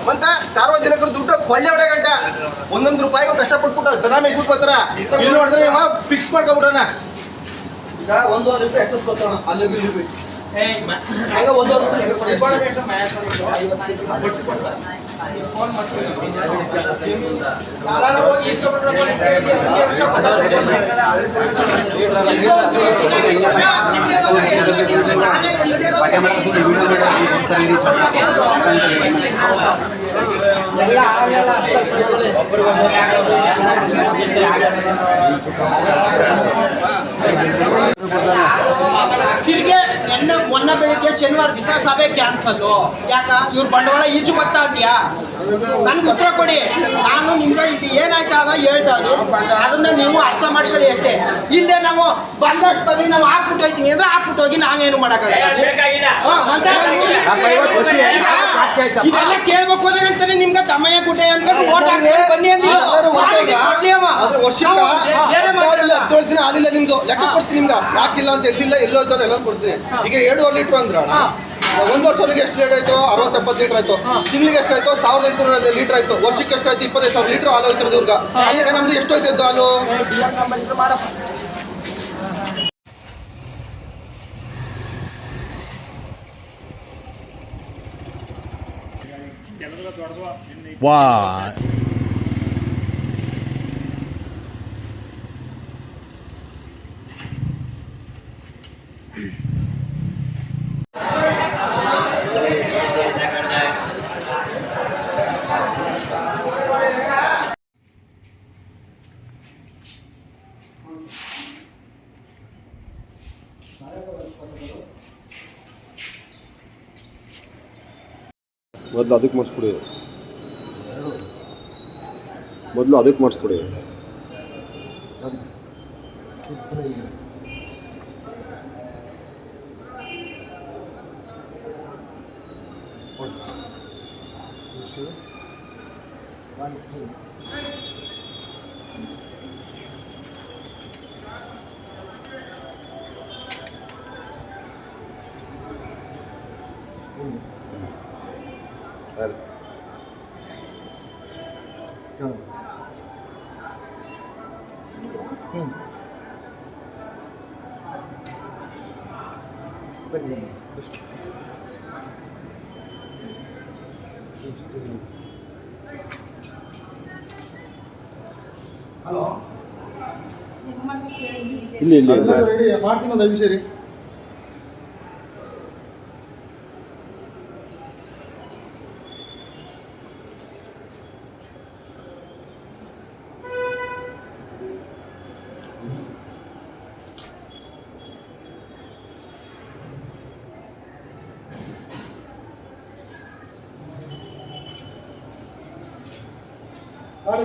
ಮತ್ತೆ ಸಾರ್ವಜನಿಕರು ದುಡ್ಡು ಕೊಳ್ಳೆ ಹೊಡೆಗಂಟ ಒಂದೊಂದು ರೂಪಾಯಿಗೂ ಕಷ್ಟಪಟ್ಬಿಟ್ಟು ದನ ಮೇಯಿಸ್ಬಿಟ್ಟು ಬರ್ತಾರ. ಇಲ್ಲಿ ನೋಡಿದ್ರೆ ಇವ ಫಿಕ್ಸ್ ಮಾಡ್ಕೊಬಿಟ್ಟಾನ. ಈಗ 1.5 ರೂಪಾಯಿ ಎಕ್ಸಸ್ ಕೊಡ್ತಾನ ಅಲ್ಲಿ ಈಗ 1.5 ತಿರ್ಗೆ ಮೊನ್ನೆ ಬೆಳಿಗ್ಗೆ ಶನಿವಾರ ದಿವಸ ಸಭೆ ಕ್ಯಾನ್ಸಲ್ಲು. ಯಾಕ ಇವ್ರ ಬಂಡವಾಳ ಈಚು ಗೊತ್ತಾ ಅಂತೀಯಾ? ನನ್ಗೆ ಉತ್ತರ ಕೊಡಿ. ನಾನು ನಿಮ್ಗೆ ಇಲ್ಲಿ ಏನಾಯ್ತಾ ಅದ ಹೇಳ್ತಾ ಇದ್ದು ಅದನ್ನ ನೀವು ಅರ್ಥ ಮಾಡ್ಕೊಳ್ಳಿ ಅಷ್ಟೇ. ಇಲ್ಲೇ ನಾವು ಬಂದಷ್ಟು ಬರೀ ನಾವು ಹಾಕ್ಬಿಟ್ಟು ಹೋಗ್ತೀನಿ ಅಂದ್ರೆ ಹಾಕ್ಬಿಟ್ಟು ಹೋಗಿ ನಾವೇನು ಮಾಡೋಕ್ಕಾಗಲ್ಲ. ಇದೆಲ್ಲ ಕೇಳ್ಬೇಕು ಅಂತಾನೆ ನಿಮ್ಗೆ ತಮ್ಮಯ್ಯ ಗುಡ್ಡೆ ಅನ್ಕೊಂಡು ಓಟ್ ಹಾಕ್ತಾರೆ ಬನ್ನಿ ಅಂದಿಲ್ಲ. ಬೇರೆ ಮಾತಾಡಲ್ಲ. 17 ದಿನ ಆಗಿಲ್ಲ ನಿಮ್ದು ಲೆಕ್ಕ ಕೊಡ್ತೀನಿ ನಿಮ್ಗೆ. ಯಾಕಿಲ್ಲ ಅಂತ ಎಲ್ಲಿಲ್ಲ ಎಲ್ಲೋ ಹೋಯ್ತು ಎಲ್ಲ ಕೊಡ್ತೀನಿ. ಈಗ 2.5 ಲೀಟರ್ ಅಂದ್ರ 1 ವರ್ಷಕ್ಕೆ ಎಷ್ಟು ಲೀಟರ್ ಆಯ್ತು? 60-70 ಲೀಟರ್ ಆಯ್ತು. ತಿಂಗಳಿಗೆ ಎಷ್ಟಾಯ್ತು? 1800 ಲೀಟರ್ ಆಯ್ತು. ವರ್ಷಕ್ಕೆ ಎಷ್ಟಾಯ್ತು? 25,000 ಲೀಟರ್ ಹಾಲು ಹೋಯ್ತಿರೋದು ಇವ್ರಿಗೆ. ಈಗ ನಮ್ದು ಎಷ್ಟು ಹೋಯ್ತಿದ್ದು ಹಾಲು? ವಾ ಮೊದಲು ಅದಕ್ಕೆ ಮಾಡಿಸ್ಕೊಡಿ. ಮೊದಲು ಅದಕ್ಕೆ ಮಾಡಿಸ್ಕೊಡಿ. ಹಲೋ, ಇಲ್ಲಿ ಇಲ್ಲಿ ರೆಡಿ ಮಾಡ್ತೀನಿ. ಒಂದು 5 ನಿಮಿಷ ರೀ. ಮಾಡಿ